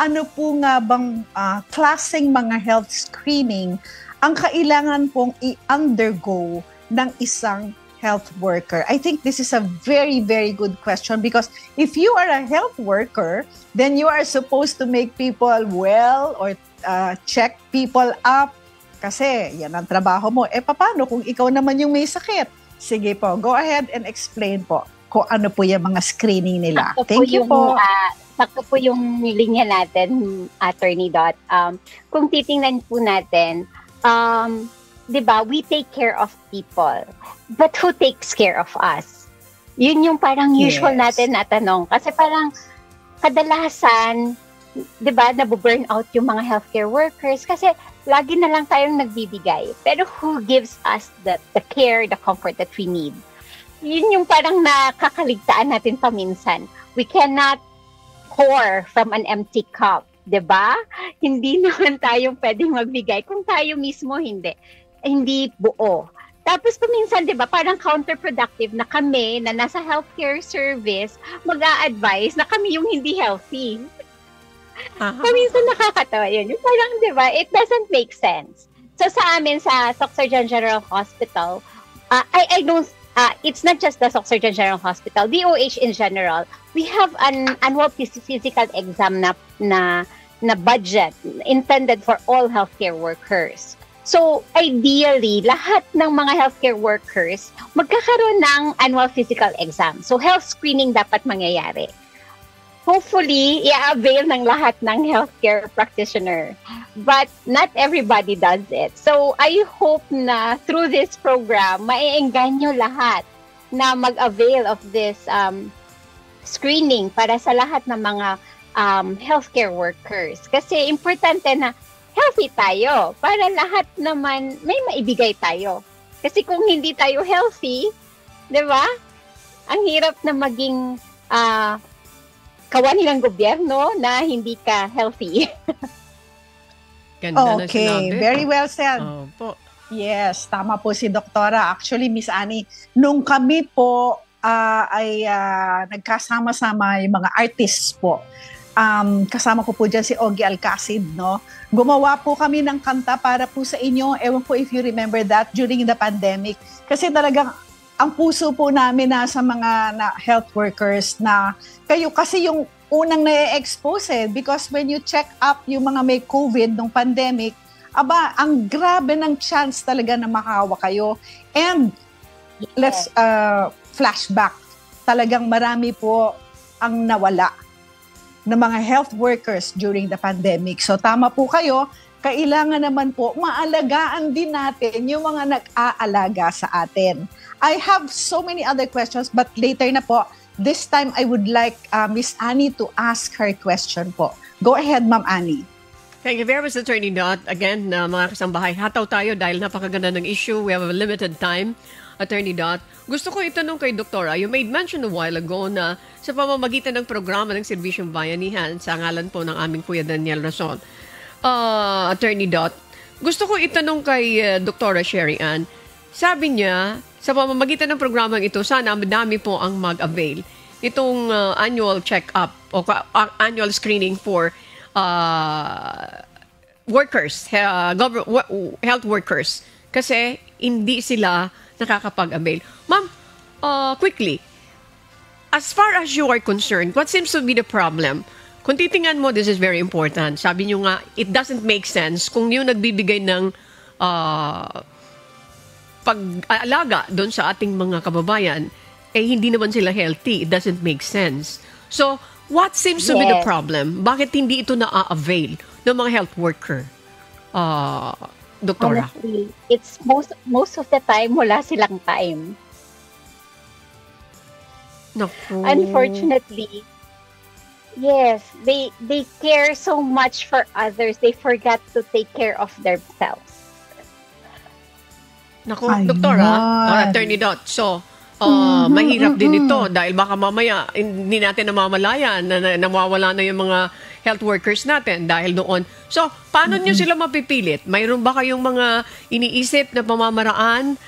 ano po nga bang klaseng mga health screening ang kailangan pong i-undergo ng isang health worker? I think this is a very, very good question because if you are a health worker, then you are supposed to make people well or check people up kasi yan ang trabaho mo. Paano kung ikaw naman yung may sakit? Sige po, go ahead and explain po kung ano po yung mga screening nila. Thank you po. Sakto po yung linya natin, Attorney Dot. Kung titingnan po natin, di ba, we take care of people. But who takes care of us? Yun yung parang usual natin na tanong. Kasi parang kadalasan, di ba, nabuburn out yung mga healthcare workers kasi lagi na lang tayong nagbibigay. Pero who gives us the care, the comfort that we need? Yun yung parang nakakaligtaan natin paminsan. We cannot pour from an empty cup, 'di ba? Hindi naman tayo pwedeng magbigay kung tayo mismo hindi buo. Tapos paminsan, 'di ba, parang counterproductive na kami na nasa healthcare service mag-a-advise na kami yung hindi healthy. Paminsan nakakatawa yun. Yung parang, 'di ba, it doesn't make sense. So sa amin sa Sorsogon General Hospital, I don't it's not just the Sorsogon General Hospital, DOH in general, we have an annual physical exam na budget intended for all healthcare workers. So, ideally, lahat ng mga healthcare workers magkakaroon ng annual physical exam. So, health screening dapat mangyayari. Hopefully, i-avail ng lahat ng healthcare practitioner. But not everybody does it. So, I hope na through this program, maiengganyo lahat na mag-avail of this screening para sa lahat ng mga healthcare workers. Kasi importante na healthy tayo para lahat naman may maibigay tayo. Kasi kung hindi tayo healthy, di ba? Ang hirap na maging kawani ng gobyerno na hindi ka healthy. Ganda na sinabi. Very well said. Po. Yes, tama po si Doktora. Actually, Miss Annie, nung kami po ay nagkasama-sama yung mga artists po, kasama ko po dyan si Ogie Alcacid, no? Gumawa po kami ng kanta para po sa inyo. Ewan po if you remember that during the pandemic. Kasi talagang ang puso po namin nasa mga health workers na kayo kasi yung unang na-expose because when you check up yung mga may COVID nung pandemic, ang grabe ng chance talaga na makahawa kayo. And let's flashback. Talagang marami po ang nawala ng mga health workers during the pandemic. So tama po kayo, kailangan naman po maalagaan din natin yung mga nag-aalaga sa atin. I have so many other questions but later na po. This time I would like Miss Annie to ask her question po. Go ahead, Ma'am Annie. Thank you very much, Attorney Dot. Again, mga kasambahay, hataw tayo dahil napakaganda ng issue. We have a limited time, Attorney Dot. Gusto ko itanong kay Doktora, you made mention a while ago na sa pamamagitan ng programa ng Serbisyong Bayanihan sa ngalan po ng aming Kuya Daniel Rason. Attorney Dot, gusto ko itanong kay Doktora Sherry Ann, sabi niya, sa pamamagitan ng programang ito, sana madami po ang mag-avail itong annual check-up o annual screening for workers, health workers. Kasi hindi sila nakakapag-avail. Ma'am, quickly, as far as you are concerned, what seems to be the problem? Kung titingnan mo, this is very important. Sabi nyo nga, it doesn't make sense kung yung nagbibigay ng pag-alaga doon sa ating mga kababayan, hindi naman sila healthy. It doesn't make sense. So, what seems to be the problem? Bakit hindi ito na-avail ng mga health worker? Doktora? Honestly, it's most of the time, wala silang time. Naku. Unfortunately, yes, they care so much for others, they forgot to take care of themselves. Naku, Doktora, Attorney Dot. So, mahirap din ito dahil baka mamaya hindi natin namamalayan na nawawala na yung mga health workers natin dahil doon. So, paano nyo sila mapipilit? Mayroon ba kayong mga iniisip na pamamaraan?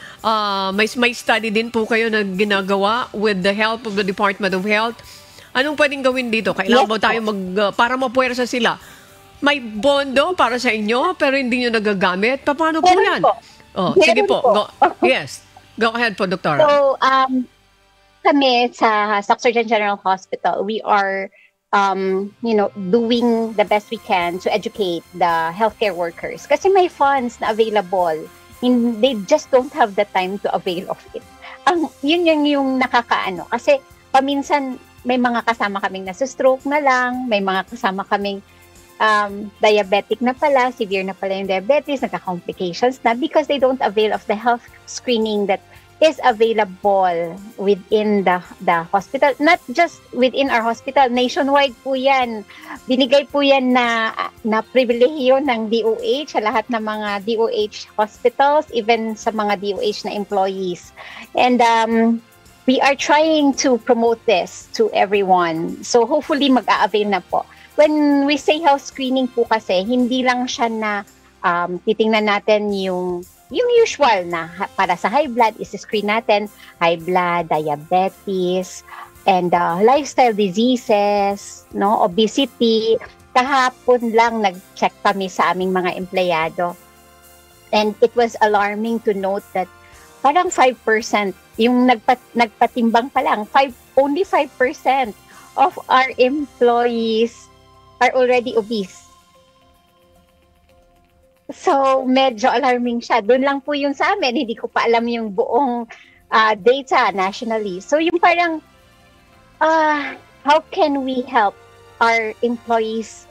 May study din po kayo na ginagawa with the help of the Department of Health Anong pwedeng gawin dito? Kailangan Yes ba tayo para mapuwersa sila? May bondo para sa inyo pero hindi nyo nagagamit? Paano po Meron yan? po. Sige Meron po. po. Yes. Go ahead po, Doktora. So, kami sa Surgeon General Hospital, we are, doing the best we can to educate the healthcare workers. Kasi may funds na available. They just don't have the time to avail of it. Yun yung nakakaano. Kasi paminsan may mga kasama kaming nasa-stroke na lang, may mga kasama kaming diabetic na pala, severe na pala yung diabetes, nagka-complications na because they don't avail of the health screening that is available within the hospital. Not just within our hospital, nationwide po yan. Binigay po yan na pribilehiyo ng DOH sa lahat ng mga DOH hospitals, even sa mga DOH na employees. And we are trying to promote this to everyone. So hopefully mag-a-avail na po. When we say health screening po kasi, hindi lang siya na titingnan natin yung usual na para sa high blood, is-screen natin high blood, diabetes, and lifestyle diseases, obesity. Kahapon lang nag-check kami sa aming mga empleyado. And it was alarming to note that parang 5%, yung nagpatimbang pa lang, only 5% of our employees are already obese. So, medyo alarming siya. Doon lang po yung sa amin. Hindi ko pa alam yung buong data nationally. So, yung parang, how can we help our employees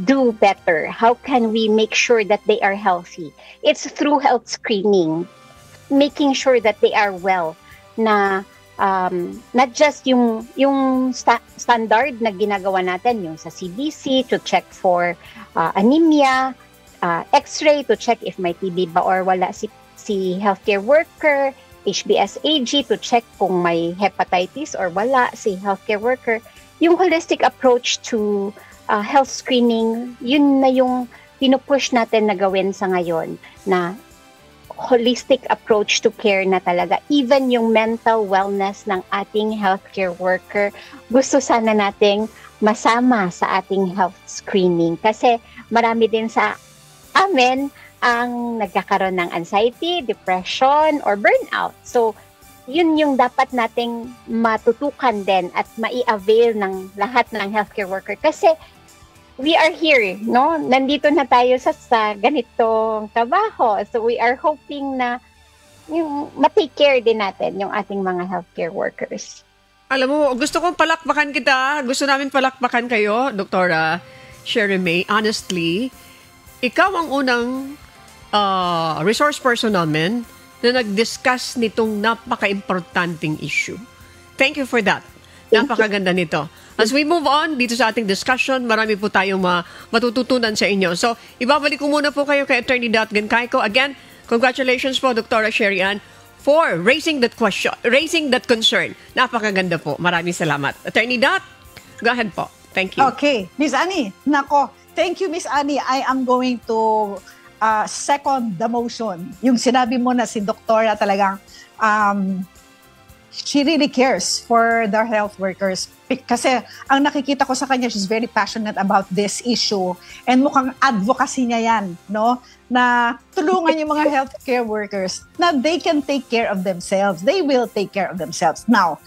do better? How can we make sure that they are healthy? It's through health screening, making sure that they are well, na not just yung standard na ginagawa natin, yung sa CBC to check for anemia, X-ray to check if may TB ba or wala si healthcare worker, HBsAg to check kung may hepatitis or wala si healthcare worker. Yung holistic approach to health screening, yun na yung pinupush natin na gawin sa ngayon, na holistic approach to care na talaga. Even yung mental wellness ng ating healthcare worker, gusto sana nating masama sa ating health screening. Kasi marami din sa amin ang nagkakaroon ng anxiety, depression, or burnout. So, yun yung dapat nating matutukan din at mai-avail ng lahat ng healthcare worker. Kasi we are here, no? Nandito na tayo sa ganitong trabaho. So, we are hoping na yung ma-take care din natin yung ating mga healthcare workers. Alam mo, gusto kong palakpakan kita. Gusto namin palakpakan kayo, Doktora Sherry May. Honestly, ikaw ang unang resource person namin na nag-discuss nitong napaka-importanting issue. Thank you for that. Napakaganda nito. As we move on dito sa ating discussion, marami po tayong matututunan sa inyo. So, ibabalik ko muna po kayo kay Attorney Dot Gancayco. Again, congratulations po, Dr. Sherry Ann, for raising that question, raising that concern. Napakaganda po. Maraming salamat. Attorney Dot, go ahead po. Thank you. Okay. Miss Annie, nako. Thank you, Miss Annie. I am going to second the motion. Yung sinabi mo na si Doktora talagang she really cares for the health workers. Kasi ang nakikita ko sa kanya, she's very passionate about this issue. And mukhang advocacy niya yan, no? Na tulungan yung mga healthcare workers na they can take care of themselves. They will take care of themselves. Now,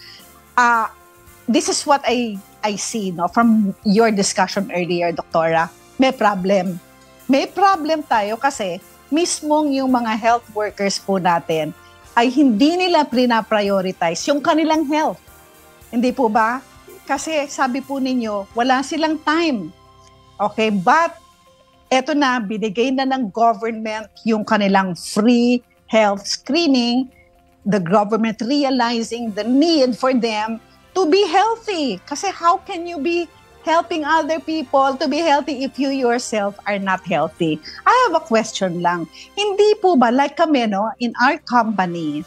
this is what I see, no, from your discussion earlier, Doktora. May problem. May problem tayo kasi mismong yung mga health workers po natin ay hindi nila prina-prioritize yung kanilang health. Hindi po ba? Kasi sabi po ninyo, wala silang time. Okay, but eto na, binigay na ng government yung kanilang free health screening, the government realizing the need for them to be healthy. Kasi how can you be helping other people to be healthy if you yourself are not healthy? I have a question lang. Hindi po ba, like kami, no, in our company,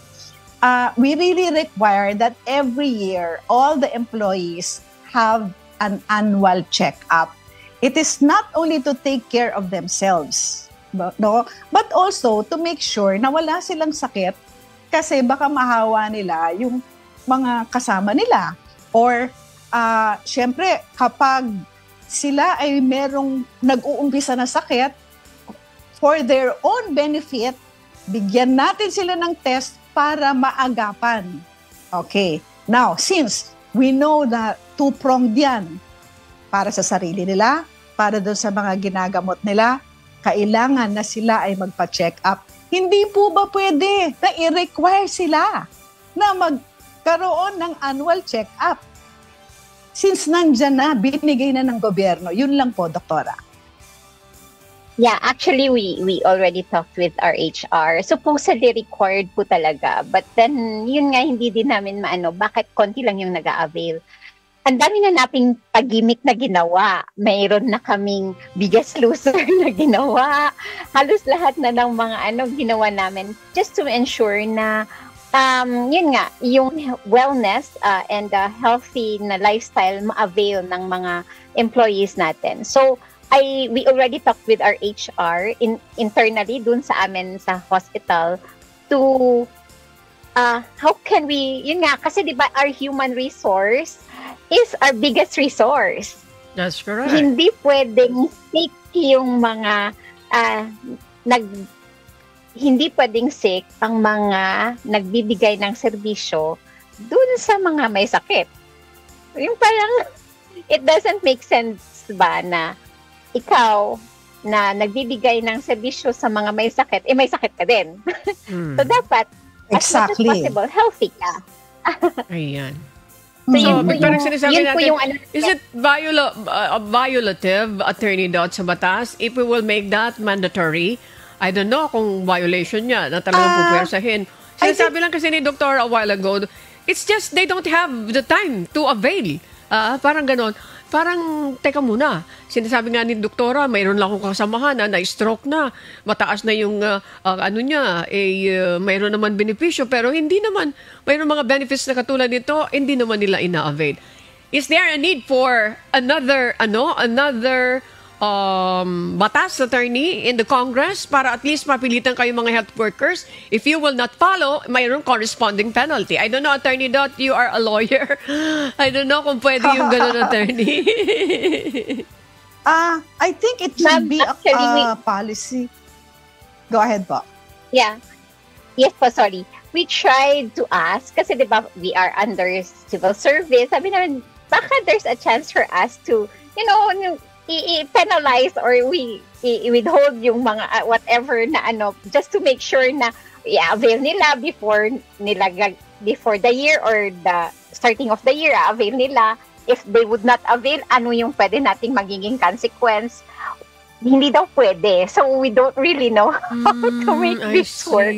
we really require that every year, all the employees have an annual check-up. It is not only to take care of themselves, no, but also to make sure na wala silang sakit kasi baka mahawa nila yung mga kasama nila or syempre, kapag sila ay merong nag-uumpisa na sakit, for their own benefit, bigyan natin sila ng test para maagapan. Okay. Now, since we know na two-pronged yan, para sa sarili nila, para doon sa mga ginagamot nila, kailangan na sila ay magpa-check up. Hindi po ba pwede na i-require sila na magkaroon ng annual check up? Since nandyan na, binigay na ng gobyerno. Yun lang po, Doktora. Yeah, actually, we already talked with our HR. Supposedly required po talaga. But then, yun nga, hindi din namin maano, bakit konti lang yung nag-a-avail. Ang dami na naping pag-gimmick na ginawa. Mayroon na kaming biggest loser na ginawa. Halos lahat na ng mga ginawa namin just to ensure na yun nga, yung wellness and healthy na lifestyle ma-avail ng mga employees natin. So, we already talked with our HR internally dun sa amin sa hospital to how can we, yun nga, kasi di ba our human resource is our biggest resource. That's correct. Hindi pwedeng sick yung mga hindi pwedeng sick ang mga nagbibigay ng serbisyo dun sa mga may sakit. Yung parang, it doesn't make sense ba na ikaw na nagbibigay ng serbisyo sa mga may sakit, may sakit ka din. So dapat, as much as possible, healthy ka. Ayan. So, yun po yung is it violative, Attorney Dot, sa batas if we will make that mandatory? I don't know kung violation niya na talagang pupwersahin. Sinasabi lang kasi ni Doctor a while ago, it's just they don't have the time to avail. Parang ganon. Parang, teka muna, sinasabi nga ni Doktora, mayroon lang akong kasamahan na stroke na, mataas na yung mayroon naman benepisyo, pero hindi naman, mayroon mga benefits na katulad nito, hindi naman nila ina-avail. Is there a need for another batas, attorney, in the Congress para at least mapilitan kayo mga health workers? If you will not follow, mayroong corresponding penalty. I don't know, Attorney Dot, you are a lawyer. I don't know kung pwede yung ganun, attorney. I think it should be a policy. Go ahead po. Yeah. Yes po, sorry. We tried to ask, kasi diba we are under civil service. Sabi namin, baka there's a chance for us to, i-penalize or we withhold yung mga whatever na just to make sure na i-avail nila before the year or the starting of the year, avail nila. If they would not avail, ano yung pwede nating magiging consequence? Hindi daw pwede. So we don't really know how to make this work.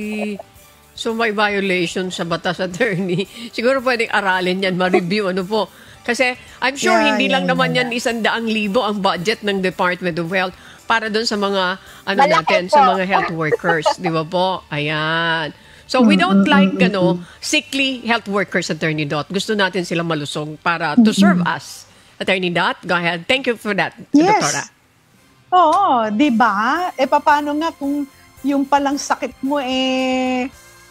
So may violation sa batas, attorney. Siguro pwedeng aralin yan, ma-review po. Kasi I'm sure hindi lang naman yan 100,000 ang budget ng Department of Health para doon sa mga sa mga health workers, di ba po? Ayan. So we don't like sickly health workers, Attorney Dot. Gusto natin sila malusog para to serve us. Attorney Dot, go ahead. Thank you for that, yes. Doktora. Oo, di ba? Paano nga kung yung palang sakit mo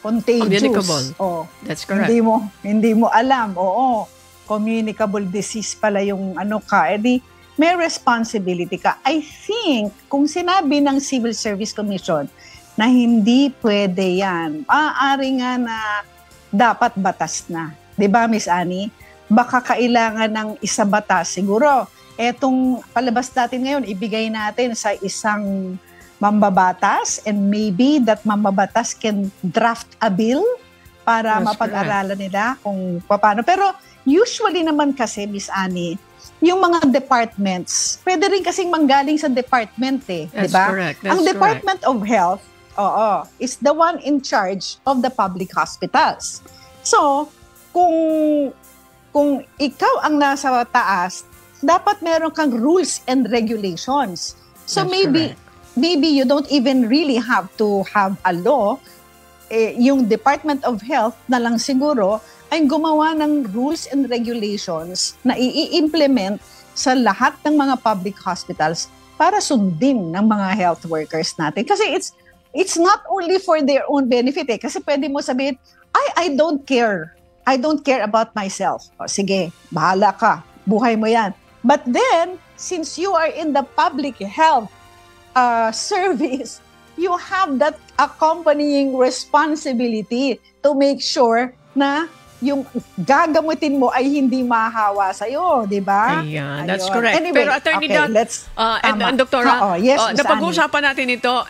contagious? Communicable. Oh, that's correct. Hindi mo alam. Oo. Communicable disease pala yung may responsibility ka. I think, kung sinabi ng Civil Service Commission na hindi pwede yan, maaari nga na dapat batas na. Diba, Miss Annie? Baka kailangan ng isa batas. Siguro, etong palabas natin ngayon, ibigay natin sa isang mambabatas and maybe that mambabatas can draft a bill para mapag-aralan nila kung paano. Pero usually naman kasi, Miss Annie, yung mga departments, pwede rin kasing manggaling sa department That's diba? Correct. Ang Department of Health, is the one in charge of the public hospitals. So, kung ikaw ang nasa taas, dapat meron kang rules and regulations. So maybe you don't even really have to have a law. Yung Department of Health na lang siguro ay gumawa ng rules and regulations na i-implement sa lahat ng mga public hospitals para sundin ng mga health workers natin. Kasi it's not only for their own benefit kasi pwede mo sabihin, I don't care. I don't care about myself. O, sige, bahala ka. buhay mo yan. But then, since you are in the public health service, you have that accompanying responsibility to make sure na yung gagamutin mo ay hindi mahahawa sa'yo, di ba? Ayan, that's correct. Anyway, pero Attorney okay, Dot, and Doktora, yes, napag-uusapan natin ito,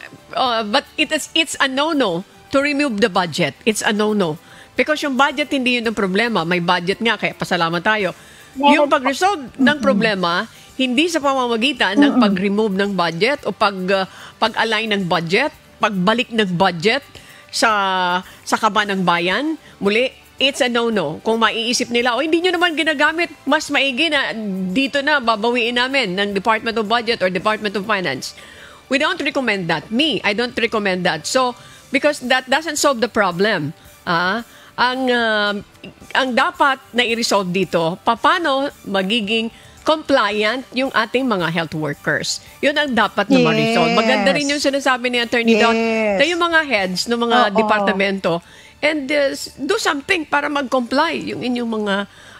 but it's a no-no to remove the budget. It's a no-no. Because yung budget, hindi yun ang problema. May budget nga, kaya pasalamat tayo. Yung pag-resolve ng problema, hindi sa pamamagitan ng pag-remove ng budget o pag-align ng budget, pagbalik ng budget sa kaba ng bayan. Muli, it's a no-no. Kung maiisip nila, hindi nyo naman ginagamit, mas maigi na dito na babawiin namin ng Department of Budget or Department of Finance. We don't recommend that. I don't recommend that. So, because that doesn't solve the problem. Ang dapat na i-resolve dito, paano magiging compliant yung ating mga health workers. Yun ang dapat na ma-resolve. Maganda rin yung sinasabi ni Attorney Dot na yung mga heads ng mga departamento and do something para mag-comply yung inyong mga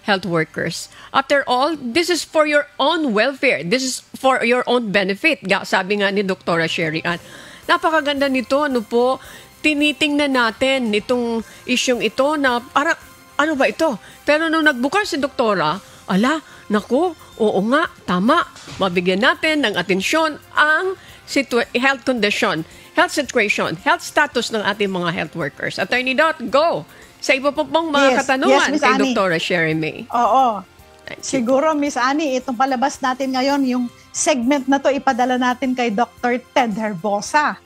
health workers. After all, this is for your own welfare. This is for your own benefit. Sabi nga ni Dr. Sherry Ann. Napakaganda nito. Tinitingnan natin itong isyong ito na para ano ba ito? Pero nung nagbukas si Doktora, naku, oo nga, tama. Mabigyan natin ng atensyon ang health condition, health situation, health status ng ating mga health workers. Attorney Dot, go! Sa iba po pong mga katanungan kay Dr. Sherry May. Oo. Siguro, Miss Annie, itong palabas natin ngayon, yung segment na to ipadala natin kay Dr. Ted Herbosa.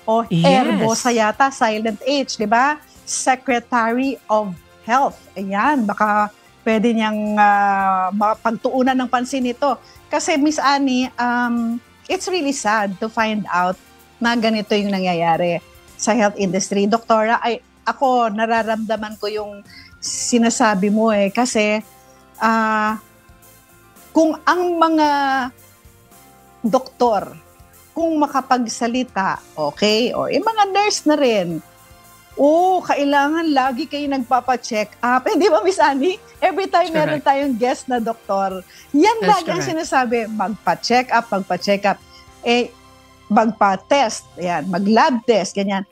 O Herbosa yata, silent H, di ba? Secretary of Health. Ayan, baka pwede niyang pagtuunan ng pansin ito. Kasi Miss Annie, it's really sad to find out na ganito yung nangyayari sa health industry. Doktora, ako nararamdaman ko yung sinasabi mo kasi kung ang mga doktor, kung makapagsalita, okay, o yung mga nurse na rin, kailangan lagi kayo nagpapa-check up. Di ba, Miss Annie? Every time meron tayong guest na doktor, yan lagi ang sinasabi, magpa-check up. Magpa-test, yan, mag-lab test, ganyan.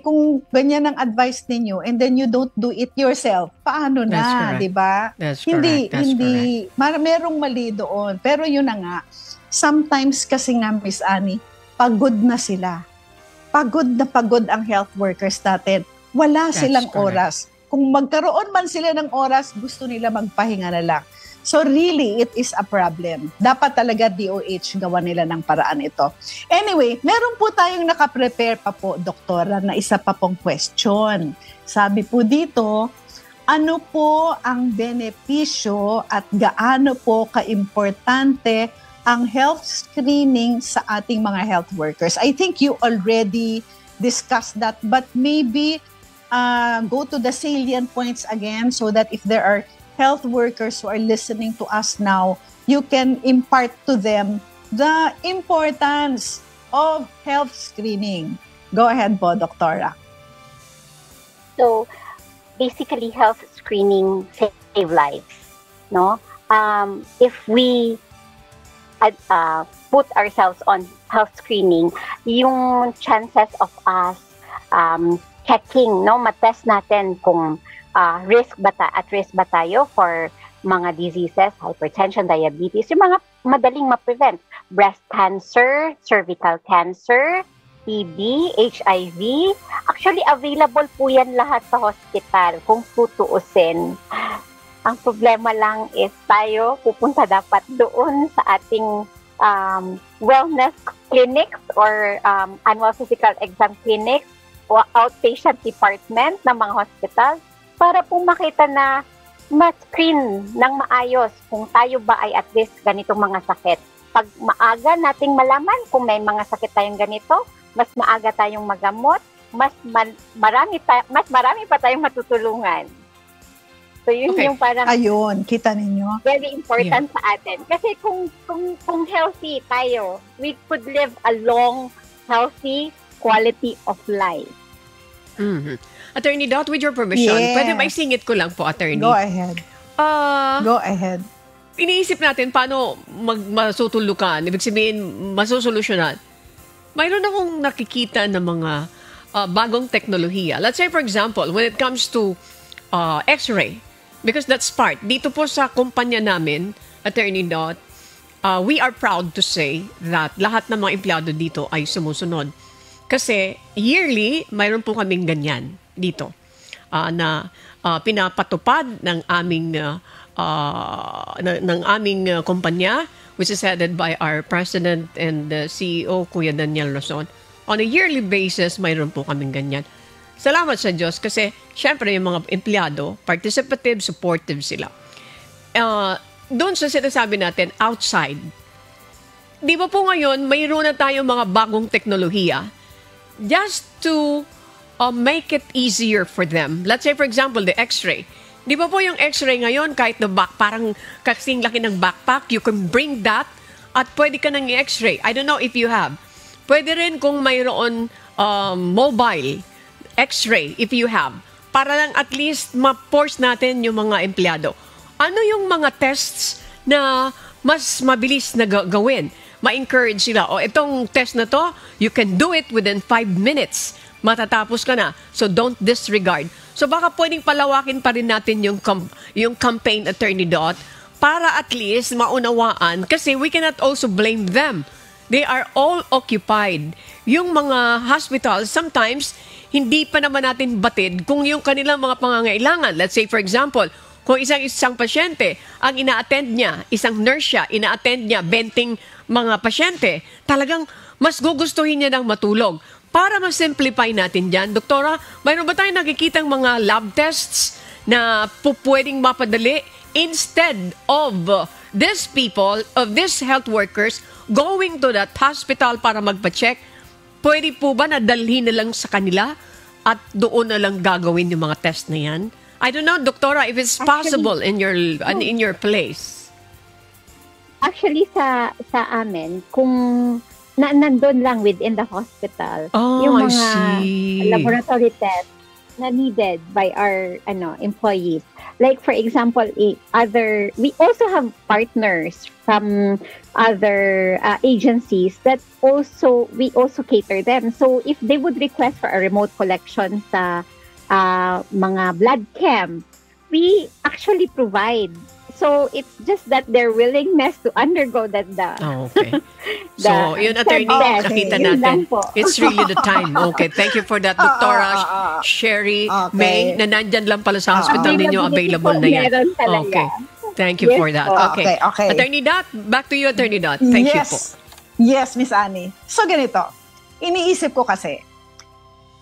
Kung ganyan ang advice ninyo and then you don't do it yourself, paano na, di ba? Hindi, merong mali doon. Pero yun na nga, sometimes kasi nga, Miss Annie, pagod na sila. Pagod ang health workers natin. Wala silang oras. Kung magkaroon man sila ng oras, gusto nila magpahinga na lang. So really, it is a problem. Dapat talaga DOH gawa nila ng paraan ito. Anyway, meron po tayong nakaprepare pa po, Doktora, na isa pa pong question. Sabi po dito, ano po ang benepisyo at gaano po kaimportante ang health screening sa ating mga health workers? I think you already discussed that, but maybe go to the salient points again so that if there are health workers who are listening to us now, you can impart to them the importance of health screening. Go ahead po, Doktora. So, basically, health screening save lives, no? If we put ourselves on health screening, yung chances of us checking, no, matest natin kung at risk ba tayo for mga diseases, hypertension, diabetes, yung mga madaling ma-prevent, breast cancer, cervical cancer, TB, HIV. Actually, available po yan lahat sa hospital kung tutuusin. Ang problema lang is tayo pupunta dapat doon sa ating wellness clinics or annual physical exam clinics o outpatient department ng mga hospital para po makita na ma-screen ng maayos kung tayo ba ay at least ganitong mga sakit. Pag maaga nating malaman kung may mga sakit tayong ganito, mas maaga tayong magamot, mas marami pa tayong matutulungan. So yun yung parang ayun, kita ninyo. Very important sa atin. Kasi kung healthy tayo, we could live a long, healthy quality of life. Mm-hmm. Attorney Dot, with your permission, pwede maisingit ko lang po, Attorney. Go ahead. Go ahead. iniisip natin paano masutulukan, ibig sabihin, masusolusyonan. Mayroon akong nakikita ng mga bagong teknolohiya. Let's say, for example, when it comes to X-ray, because that's part. Dito po sa kumpanya namin, Attorney Dot, we are proud to say that lahat ng mga empleyado dito ay sumusunod. Kasi yearly, mayroon po kaming ganyan dito na pinapatupad ng aming kumpanya, which is headed by our President and CEO, Kuya Daniel Lozon. On a yearly basis, mayroon po kaming ganyan. Salamat sa Diyos kasi syempre yung mga empleyado, participative, supportive sila. Doon sa sinasabi natin, outside, di ba po ngayon, mayroon na tayong mga bagong teknolohiya just to make it easier for them. Let's say, for example, the X-ray. Di ba po yung X-ray ngayon, kahit na parang kasing laki ng backpack, you can bring that at pwede ka nang i-X-ray. I don't know if you have. Pwede rin kung mayroon mobile X-ray if you have. Para lang at least ma-force natin yung mga empleyado. Ano yung mga tests na mas mabilis na gawin? Ma-encourage sila. O itong test na to, you can do it within 5 minutes. Matatapos ka na. So don't disregard. So baka pwedeng palawakin pa rin natin yung campaign, Attorney Dot, para at least maunawaan kasi we cannot also blame them. They are all occupied. Yung mga hospitals, sometimes, hindi pa naman natin batid kung yung kanilang mga pangangailangan. Let's say, for example, kung isang pasyente, ang ina-attend niya, isang nurse siya, ina-attend niya 20 mga pasyente, talagang mas gugustuhin niya ng matulog. Para ma-simplify natin dyan, Doktora, mayroon ba tayong nakikitang mga lab tests na pwedeng mapadali instead of these people, of these health workers, going to that hospital para magpa-check? Pwede po ba na dalhin na lang sa kanila at doon na lang gagawin yung mga test na yan? I don't know, Doktora, if it's possible in your place. Actually, sa amin, kung nandun lang within the hospital, yung mga laboratory tests na needed by our employees. Like for example, we also have partners from other agencies that we also cater them. So if they would request for a remote collection sa mga blood camp, we actually provide. So it's just that their willingness to undergo that okay. So, yun, Attorney, nakita natin. It's really the time. Okay, thank you for that, Doktora Sherry May, na nandyan lang pala sa hospital ninyo, available na yan. Okay, thank you for that. Okay. Attorney Dot, back to you, Attorney Dot. Thank you po. Yes, Miss Annie. So, ganito. Iniisip ko kasi,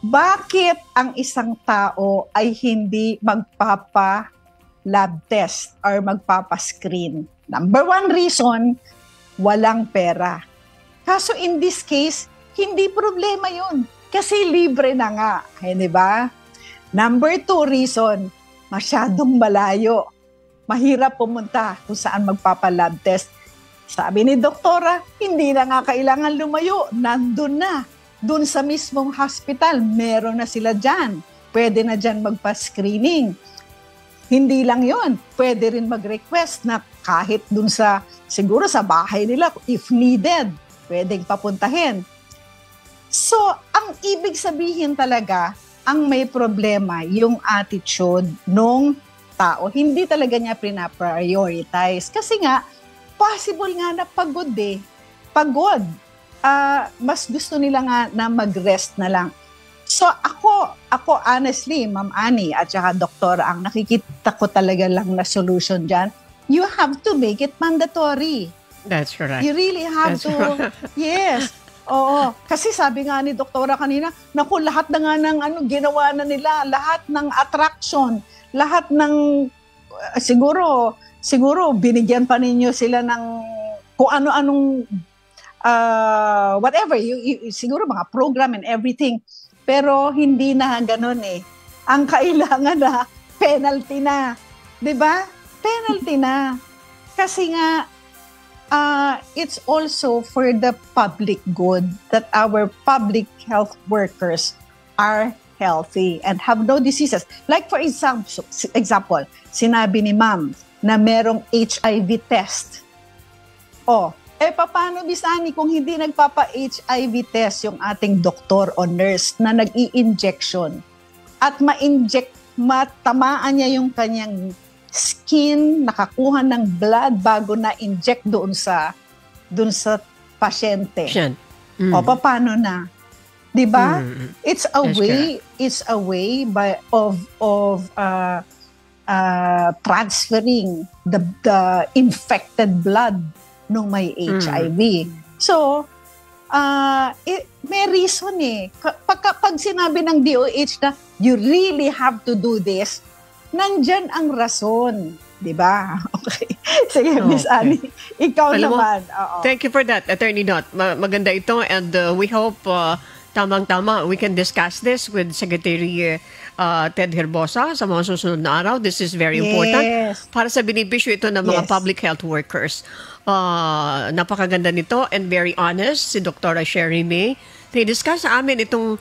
bakit ang isang tao ay hindi magpapa-lab test or magpapa-screen? Number one reason, walang pera. Kaso in this case, hindi problema yun. Kasi libre na nga. Di ba? Number two reason, masyadong malayo. Mahirap pumunta kung saan magpapa-lab test. Sabi ni Doktora, hindi na nga kailangan lumayo. Nandun na. Doon sa mismong hospital, meron na sila dyan. Pwede na dyan magpa-screening. Hindi lang yon, pwede rin mag-request na kahit doon siguro sa bahay nila, if needed, pwedeng papuntahin. So, ang ibig sabihin talaga, ang may problema, yung attitude nung tao. Hindi talaga niya pina-prioritize. Kasi nga, possible nga na pagod eh. Pagod. Mas gusto nila nga na mag-rest na lang. So ako honestly, Ma'am Annie at saka Doktora, ang nakikita ko talaga lang na solution dyan, you have to make it mandatory. That's correct. You really have to. Yes. Oo. Kasi sabi nga ni Doktora kanina, naku, lahat na nga ng ginawa na nila, lahat ng attraction, lahat ng siguro binigyan pa ninyo sila ng kung ano-anong whatever, siguro mga program and everything. Pero hindi na ganun eh. Ang kailangan na penalty na. 'Di ba? Penalty na. Kasi nga it's also for the public good that our public health workers are healthy and have no diseases. Like for example, sinabi ni Ma'am, na merong HIV test. Paano, Miss Annie, kung hindi nagpapa-HIV test yung ating doktor o nurse na nag-i-injection at matamaan niya yung kanyang skin, nakakuha ng blood bago na-inject doon sa pasyente. Paano na? 'Di ba? It's a way of transferring the infected blood nung may HIV. So, may reason eh. Pag sinabi ng DOH na you really have to do this, nandyan ang rason. Diba? Okay. Sige, Miss Annie, ikaw naman. Thank you for that, Attorney Dot. Maganda ito, and we hope tamang-tama we can discuss this with Secretary Ted Herbosa sa mga susunod na araw. This is very important para sa benepisyo ito ng mga public health workers. Napakaganda nito and very honest si Dr. Sherry May. I-discuss sa amin itong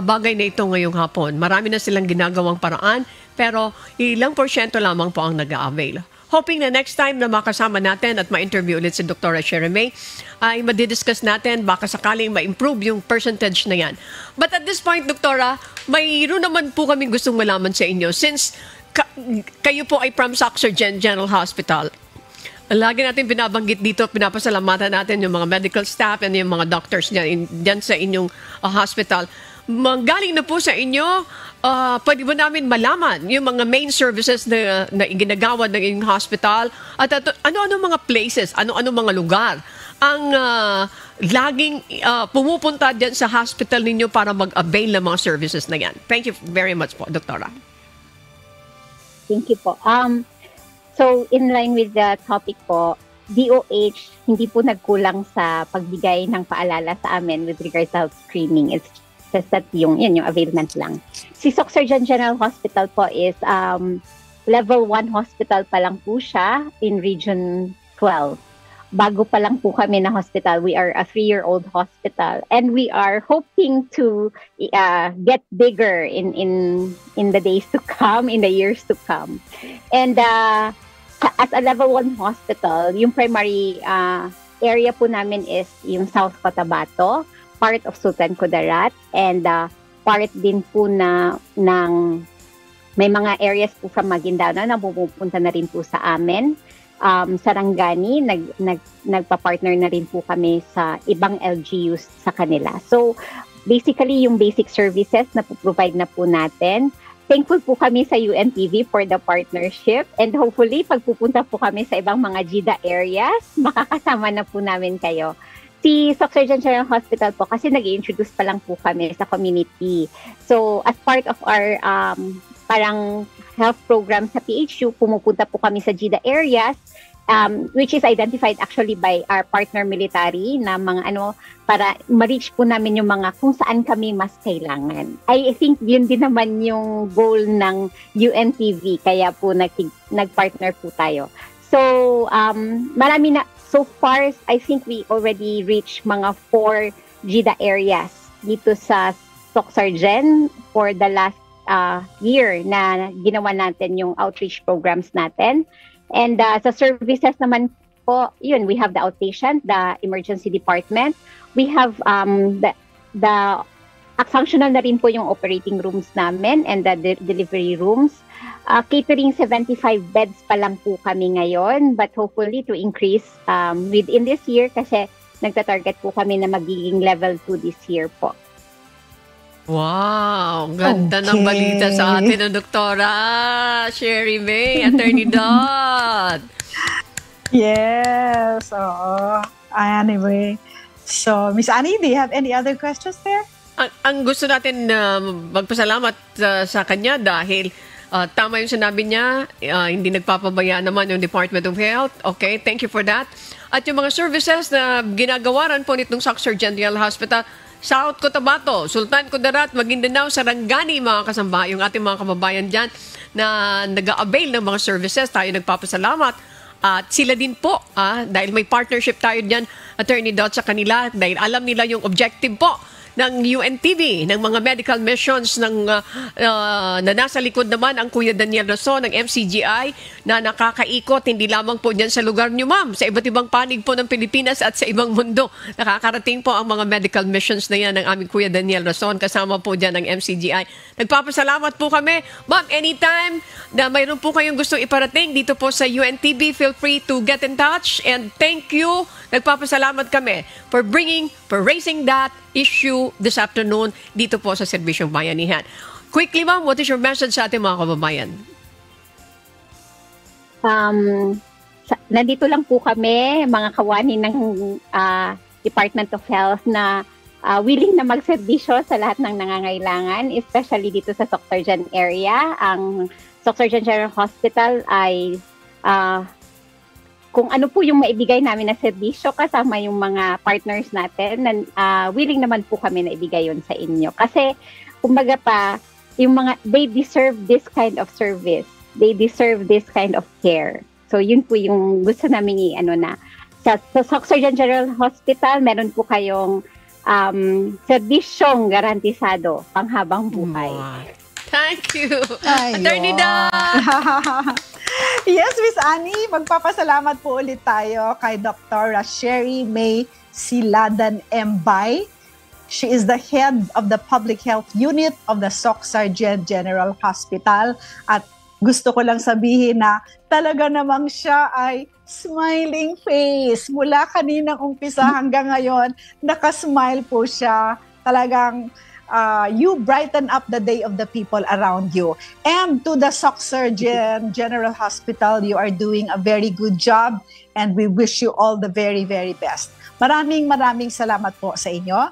bagay na ito ngayong hapon. Marami na silang ginagawang paraan, pero ilang porsyento lamang po ang nag-a-avail. Hoping na next time na makasama natin at ma-interview ulit si Dr. Sherry May, ay madidiscuss natin baka sakaling ma-improve yung percentage na yan. But at this point, Doktora, mayroon naman po kami gustong malaman sa inyo. Since kayo po ay from Soxurgen General Hospital, lagi natin binabanggit dito, pinapasalamatan natin yung mga medical staff and yung mga doctors dyan sa inyong hospital. Galing na po sa inyo, pwede ba namin malaman yung mga main services na ginagawa ng inyong hospital at ano-ano mga places, ano-ano mga lugar ang laging pumupunta dyan sa hospital ninyo para mag-avail ng mga services na yan. Thank you very much po, Doktora. Thank you po. So, in line with the topic po, DOH hindi po nagkulang sa pagbigay ng paalala sa amin with regards to health screening. It's just that yung availment lang. Si Soxurgen General Hospital po is level 1 hospital pa lang po siya in Region 12. Bago pa lang po kami na hospital. We are a 3-year-old hospital and we are hoping to get bigger in the days to come, in the years to come. And as a level 1 hospital, yung primary area po namin is yung South Cotabato, part of Sultan Kudarat, and part din po ng may mga areas po from Maguindanao na pupunta na rin po sa amin. Sarangani, nagpa-partner na rin po kami sa ibang LGUs sa kanila. So, basically, yung basic services na provide na po natin. Thankful po kami sa UNTV for the partnership and hopefully, pag pupunta po kami sa ibang mga GIDA areas, makakasama na po namin kayo. Si Soxurgen General Hospital po, kasi nag-i-introduce pa lang po kami sa community. So, as part of our parang health program sa PHU, pumupunta po kami sa GIDA areas, which is identified actually by our partner military na mga para ma-reach po namin yung mga kung saan kami mas kailangan. I think yun din naman yung goal ng UNTV, kaya po nag-partner po tayo. So, marami na, so far, I think we already reached mga 4 GIDA areas dito sa Soxurgen for the last year na ginawa natin yung outreach programs natin. And sa services naman po, yun, we have the outpatient, the emergency department. We have the functional na rin po yung operating rooms namin and the delivery rooms. Catering 75 beds pa lang po kami ngayon, but hopefully to increase within this year kasi nagta-target po kami na magiging level 2 this year po. Wow! Ganda ng balita sa atin ng Doktora Sherry May, Attorney Dot. Yes. Anyway. So, Miss Annie, do you have any other questions there? Ang gusto natin magpasalamat sa kanya dahil tama yung sinabi niya, hindi nagpapabaya naman yung Department of Health. Okay, thank you for that. At yung mga services na ginagawaran po nitong Soxurgen General Hospital, South Cotabato, Sultan Kudarat, Maguindanao, Sarangani, mga kasamba, yung ating mga kababayan dyan na nag-a-avail ng mga services. Tayo nagpapasalamat. At sila din po, dahil may partnership tayo dyan, Attorney Dot, sa kanila, dahil alam nila yung objective po ng UNTV, ng mga medical missions na nasa likod naman ang Kuya Daniel Rason ng MCGI na nakakaikot hindi lamang po dyan sa lugar niyo, ma'am, sa iba't ibang panig po ng Pilipinas at sa ibang mundo. Nakakarating po ang mga medical missions na yan ng aming Kuya Daniel Rason, kasama po dyan ng MCGI. Nagpapasalamat po kami. Ma'am, anytime na mayroon po kayong gusto iparating dito po sa UNTV, feel free to get in touch, and thank you. Nagpapasalamat kami for raising that issue this afternoon dito po sa Serbisyong Bayanihan. Quickly, ma'am, what is your message sa ating mga kababayan? Nandito lang po kami, mga kawani ng Department of Health na willing na magserbisyo sa lahat ng nangangailangan, especially dito sa Socsurgeon area. Ang Socsurgeon General Hospital ay kung ano po yung maibigay namin na serbisyo kasama yung mga partners natin, willing naman po kami na ibigay yun sa inyo. Kasi, kumbaga pa, they deserve this kind of service. They deserve this kind of care. So, yun po yung gusto namin sa Socsurgeon General Hospital, meron po kayong serbisyong garantisado panghabang buhay. Thank you. Attorney Da! Yes, Miss Annie, magpapasalamat po ulit tayo kay Dr. Sherry May Siladan Mbay. She is the head of the Public Health Unit of the Socsurgeon General Hospital. At gusto ko lang sabihin na talaga namang siya ay smiling face. Mula kaninang umpisa hanggang ngayon, nakasmile po siya. Talagang you brighten up the day of the people around you. And to the Socsurgeon General Hospital, you are doing a very good job, and we wish you all the very, very best. Maraming salamat po sa inyo.